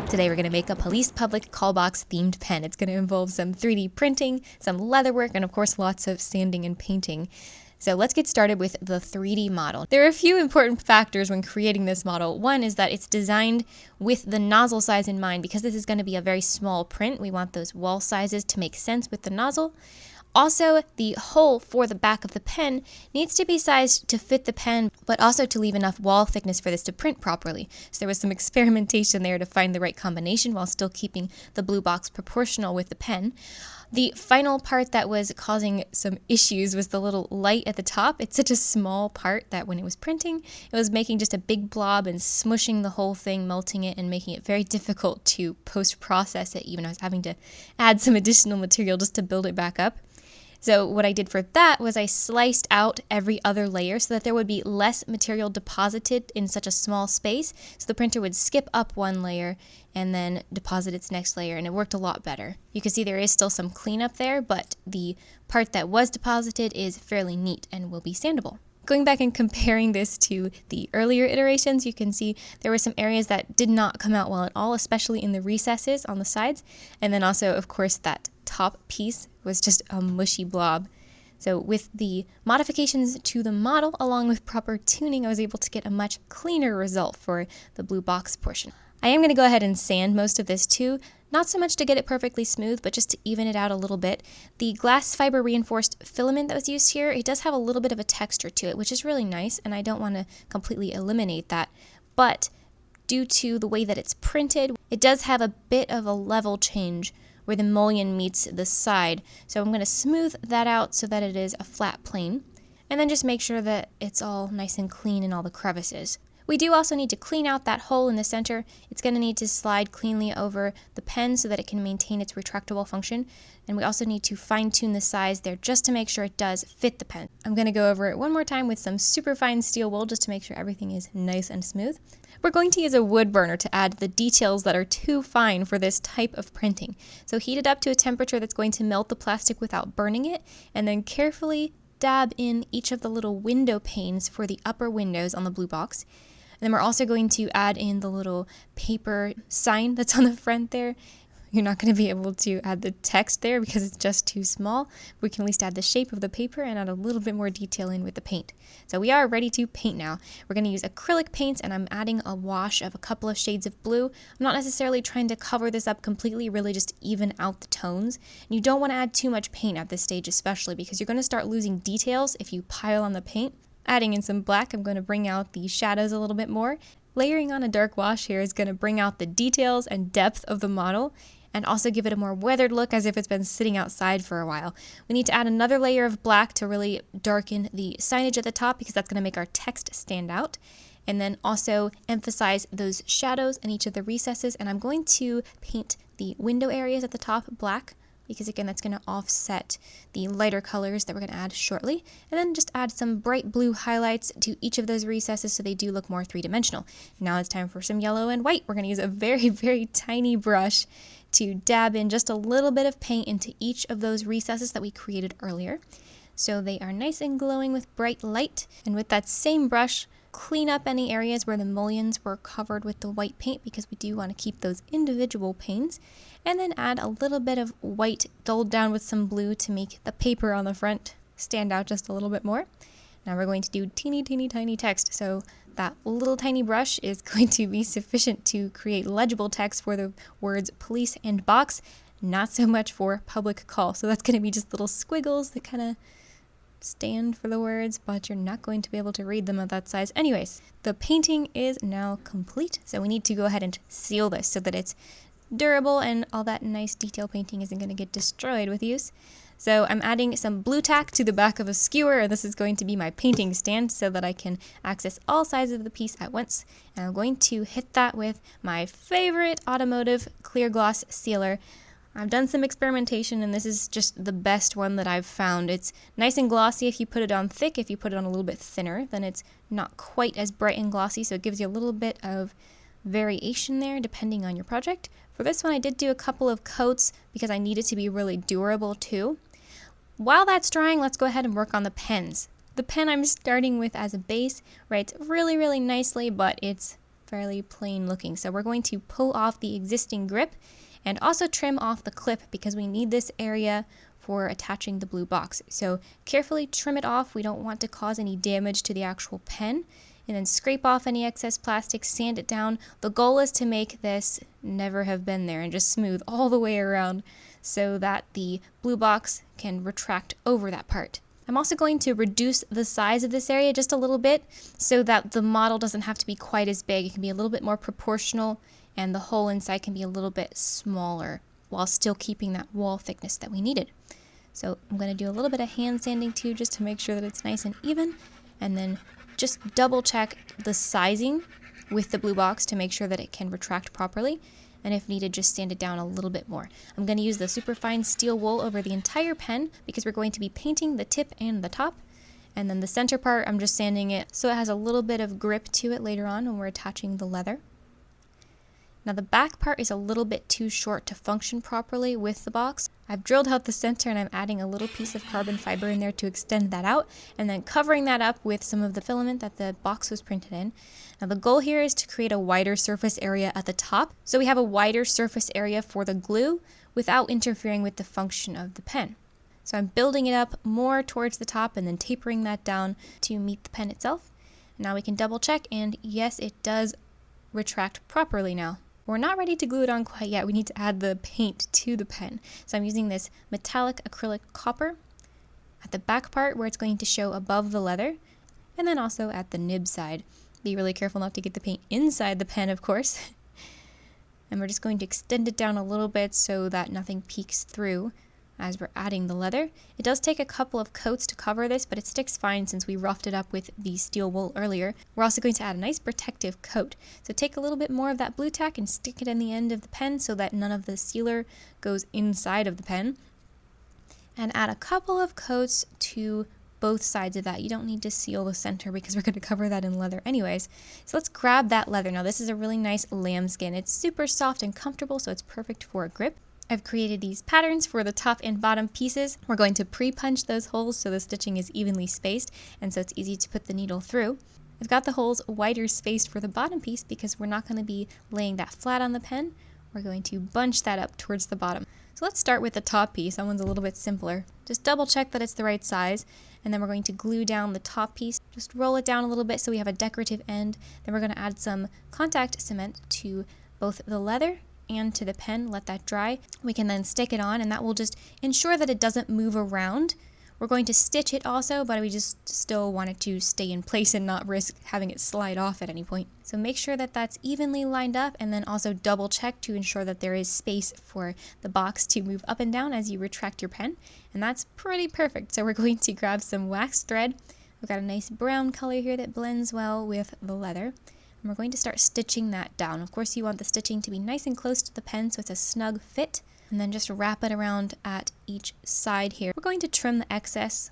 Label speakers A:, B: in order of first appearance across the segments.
A: Today we're going to make a police public call box themed pen. It's going to involve some 3D printing, some leather work, and of course lots of sanding and painting. So let's get started with the 3D model. There are a few important factors when creating this model. One is that it's designed with the nozzle size in mind. Because this is going to be a very small print, we want those wall sizes to make sense with the nozzle. Also, the hole for the back of the pen needs to be sized to fit the pen, but also to leave enough wall thickness for this to print properly. So there was some experimentation there to find the right combination while still keeping the blue box proportional with the pen. The final part that was causing some issues was the little light at the top. It's such a small part that when it was printing, it was making just a big blob and smushing the whole thing, melting it, and making it very difficult to post-process it. Even I was having to add some additional material just to build it back up. So what I did for that was I sliced out every other layer so that there would be less material deposited in such a small space. So the printer would skip up one layer and then deposit its next layer, and it worked a lot better. You can see there is still some cleanup there, but the part that was deposited is fairly neat and will be sandable. Going back and comparing this to the earlier iterations, you can see there were some areas that did not come out well at all, especially in the recesses on the sides. And then also, of course, that top piece was just a mushy blob. So with the modifications to the model, along with proper tuning, I was able to get a much cleaner result for the blue box portion. I am going to go ahead and sand most of this too. Not so much to get it perfectly smooth, but just to even it out a little bit. The glass fiber reinforced filament that was used here, it does have a little bit of a texture to it, which is really nice, and I don't want to completely eliminate that. But due to the way that it's printed, it does have a bit of a level change where the mullion meets the side. So I'm going to smooth that out so that it is a flat plane, and then just make sure that it's all nice and clean in all the crevices. We do also need to clean out that hole in the center. It's going to need to slide cleanly over the pen so that it can maintain its retractable function. And we also need to fine tune the size there just to make sure it does fit the pen. I'm going to go over it one more time with some super fine steel wool just to make sure everything is nice and smooth. We're going to use a wood burner to add the details that are too fine for this type of printing. So heat it up to a temperature that's going to melt the plastic without burning it, and then carefully dab in each of the little window panes for the upper windows on the blue box. And then we're also going to add in the little paper sign that's on the front there. You're not going to be able to add the text there because it's just too small. We can at least add the shape of the paper and add a little bit more detail in with the paint. So we are ready to paint now. We're going to use acrylic paints, and I'm adding a wash of a couple of shades of blue. I'm not necessarily trying to cover this up completely, really just even out the tones. And you don't want to add too much paint at this stage, especially because you're going to start losing details if you pile on the paint. Adding in some black, I'm going to bring out the shadows a little bit more. Layering on a dark wash here is going to bring out the details and depth of the model, and also give it a more weathered look as if it's been sitting outside for a while. We need to add another layer of black to really darken the signage at the top because that's going to make our text stand out. And then also emphasize those shadows in each of the recesses, and I'm going to paint the window areas at the top black, because again, that's going to offset the lighter colors that we're going to add shortly. And then just add some bright blue highlights to each of those recesses so they do look more three-dimensional. Now it's time for some yellow and white. We're going to use a very, very tiny brush to dab in just a little bit of paint into each of those recesses that we created earlier, so they are nice and glowing with bright light. And with that same brush, clean up any areas where the mullions were covered with the white paint, because we do want to keep those individual panes. And then add a little bit of white dulled down with some blue to make the paper on the front stand out just a little bit more. Now we're going to do teeny tiny text, so that little tiny brush is going to be sufficient to create legible text for the words police and box, not so much for public call. So that's going to be just little squiggles that kind of stand for the words, but you're not going to be able to read them at that size. Anyways, the painting is now complete, so we need to go ahead and seal this so that it's durable and all that nice detail painting isn't going to get destroyed with use. So I'm adding some blue tack to the back of a skewer, and this is going to be my painting stand so that I can access all sides of the piece at once. And I'm going to hit that with my favorite automotive clear gloss sealer. I've done some experimentation, and this is just the best one that I've found. It's nice and glossy if you put it on thick. If you put it on a little bit thinner, then it's not quite as bright and glossy, so it gives you a little bit of variation there depending on your project. For this one, I did do a couple of coats because I need it to be really durable too. While that's drying, let's go ahead and work on the pens. The pen I'm starting with as a base writes really, really nicely, but it's fairly plain looking. So we're going to pull off the existing grip and also trim off the clip because we need this area for attaching the blue box. So carefully trim it off. We don't want to cause any damage to the actual pen. And then scrape off any excess plastic, sand it down. The goal is to make this never have been there and just smooth all the way around so that the blue box can retract over that part. I'm also going to reduce the size of this area just a little bit so that the model doesn't have to be quite as big. It can be a little bit more proportional and the hole inside can be a little bit smaller while still keeping that wall thickness that we needed. So I'm going to do a little bit of hand sanding too just to make sure that it's nice and even, and then just double check the sizing with the blue box to make sure that it can retract properly, and if needed just sand it down a little bit more. I'm going to use the superfine steel wool over the entire pen because we're going to be painting the tip and the top, and then the center part I'm just sanding it so it has a little bit of grip to it later on when we're attaching the leather. Now the back part is a little bit too short to function properly with the box. I've drilled out the center and I'm adding a little piece of carbon fiber in there to extend that out and then covering that up with some of the filament that the box was printed in. Now the goal here is to create a wider surface area at the top so we have a wider surface area for the glue without interfering with the function of the pen. So I'm building it up more towards the top and then tapering that down to meet the pen itself. Now we can double check and yes, it does retract properly now. We're not ready to glue it on quite yet. We need to add the paint to the pen. So I'm using this metallic acrylic copper at the back part where it's going to show above the leather, and then also at the nib side. Be really careful not to get the paint inside the pen, of course. And we're just going to extend it down a little bit so that nothing peeks through as we're adding the leather. It does take a couple of coats to cover this, but it sticks fine since we roughed it up with the steel wool earlier. We're also going to add a nice protective coat. So take a little bit more of that blue tack and stick it in the end of the pen so that none of the sealer goes inside of the pen. And add a couple of coats to both sides of that. You don't need to seal the center because we're going to cover that in leather anyways. So let's grab that leather. Now this is a really nice lambskin. It's super soft and comfortable, so it's perfect for a grip. I've created these patterns for the top and bottom pieces. We're going to pre-punch those holes so the stitching is evenly spaced and so it's easy to put the needle through. I've got the holes wider spaced for the bottom piece because we're not going to be laying that flat on the pen. We're going to bunch that up towards the bottom. So let's start with the top piece. That one's a little bit simpler. Just double check that it's the right size, and then we're going to glue down the top piece. Just roll it down a little bit so we have a decorative end. Then we're going to add some contact cement to both the leather and to the pen, let that dry. We can then stick it on and that will just ensure that it doesn't move around. We're going to stitch it also, but we just still want it to stay in place and not risk having it slide off at any point. So make sure that that's evenly lined up and then also double check to ensure that there is space for the box to move up and down as you retract your pen. And that's pretty perfect. So we're going to grab some wax thread. We've got a nice brown color here that blends well with the leather. And we're going to start stitching that down. Of course, you want the stitching to be nice and close to the pen so it's a snug fit. And then just wrap it around at each side here. We're going to trim the excess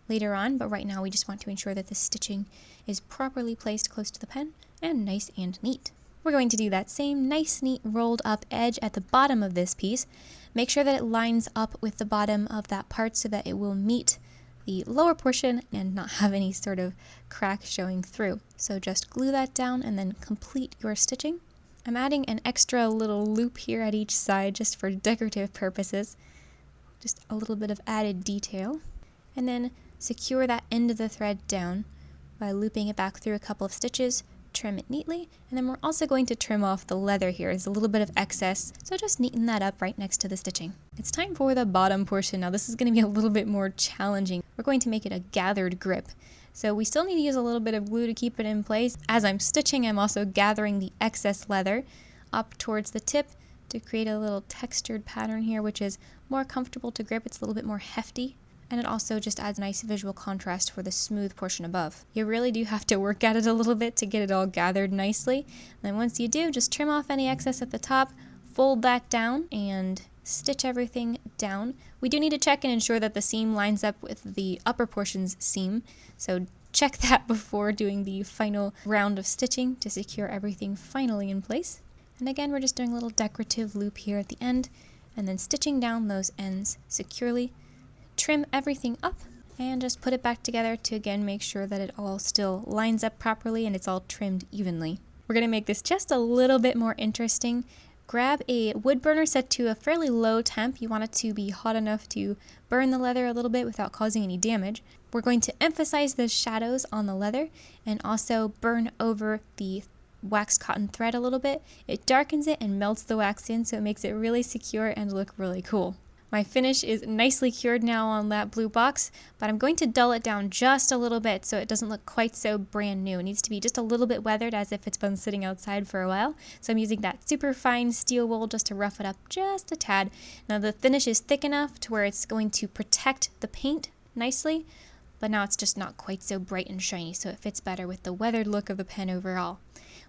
A: later on, but right now we just want to ensure that the stitching is properly placed close to the pen and nice and neat. We're going to do that same nice, neat, rolled up edge at the bottom of this piece. Make sure that it lines up with the bottom of that part so that it will meet the lower portion and not have any sort of crack showing through. So just glue that down and then complete your stitching. I'm adding an extra little loop here at each side just for decorative purposes. Just a little bit of added detail. And then secure that end of the thread down by looping it back through a couple of stitches, trim it neatly, and then we're also going to trim off the leather here. There's a little bit of excess, so just neaten that up right next to the stitching. It's time for the bottom portion. Now this is going to be a little bit more challenging. We're going to make it a gathered grip. So we still need to use a little bit of glue to keep it in place. As I'm stitching, I'm also gathering the excess leather up towards the tip to create a little textured pattern here, which is more comfortable to grip. It's a little bit more hefty. And it also just adds nice visual contrast for the smooth portion above. You really do have to work at it a little bit to get it all gathered nicely. And then once you do, just trim off any excess at the top, fold that down, and stitch everything down. We do need to check and ensure that the seam lines up with the upper portion's seam. So check that before doing the final round of stitching to secure everything finally in place. And again, we're just doing a little decorative loop here at the end, and then stitching down those ends securely. Trim everything up and just put it back together to again make sure that it all still lines up properly and it's all trimmed evenly. We're going to make this just a little bit more interesting. Grab a wood burner set to a fairly low temp. You want it to be hot enough to burn the leather a little bit without causing any damage. We're going to emphasize the shadows on the leather and also burn over the waxed cotton thread a little bit. It darkens it and melts the wax in, so it makes it really secure and look really cool. My finish is nicely cured now on that blue box, but I'm going to dull it down just a little bit so it doesn't look quite so brand new. It needs to be just a little bit weathered as if it's been sitting outside for a while. So I'm using that super fine steel wool just to rough it up just a tad. Now the finish is thick enough to where it's going to protect the paint nicely, but now it's just not quite so bright and shiny, so it fits better with the weathered look of the pen overall.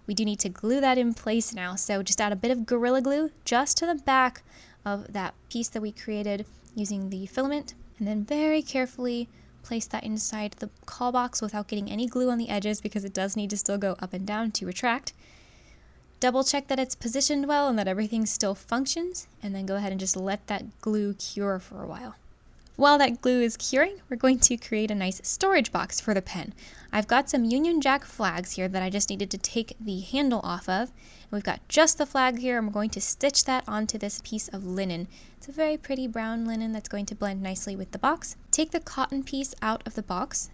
A: We do need to glue that in place now, so just add a bit of Gorilla Glue just to the back of that piece that we created using the filament, and then very carefully place that inside the call box without getting any glue on the edges because it does need to still go up and down to retract. Double check that it's positioned well and that everything still functions, and then go ahead and just let that glue cure for a while. While that glue is curing, we're going to create a nice storage box for the pen. I've got some Union Jack flags here that I just needed to take the handle off of. We've got just the flag here, and we're going to stitch that onto this piece of linen. It's a very pretty brown linen that's going to blend nicely with the box. Take the cotton piece out of the box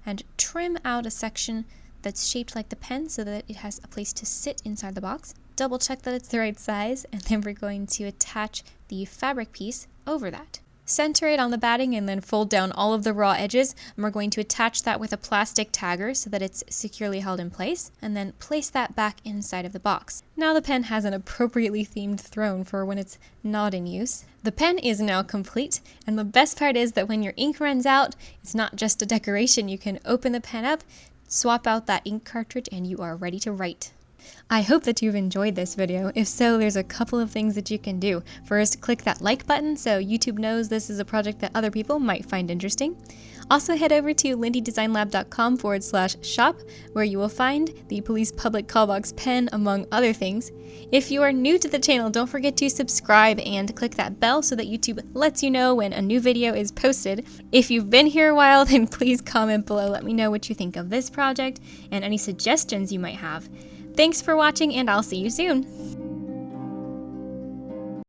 A: and trim out a section that's shaped like the pen so that it has a place to sit inside the box. Double check that it's the right size, and then we're going to attach the fabric piece over that. Center it on the batting and then fold down all of the raw edges, and we're going to attach that with a plastic tagger so that it's securely held in place, and then place that back inside of the box. Now the pen has an appropriately themed throne for when it's not in use. The pen is now complete, and the best part is that when your ink runs out, it's not just a decoration. You can open the pen up, swap out that ink cartridge, and you are ready to write. I hope that you've enjoyed this video. If so, there's a couple of things that you can do. First, click that like button so YouTube knows this is a project that other people might find interesting. Also head over to lindydesignlab.com/shop where you will find the Police Public Callbox pen, among other things. If you are new to the channel, don't forget to subscribe and click that bell so that YouTube lets you know when a new video is posted. If you've been here a while, then please comment below. Let me know what you think of this project and any suggestions you might have. Thanks for watching, and I'll see you soon!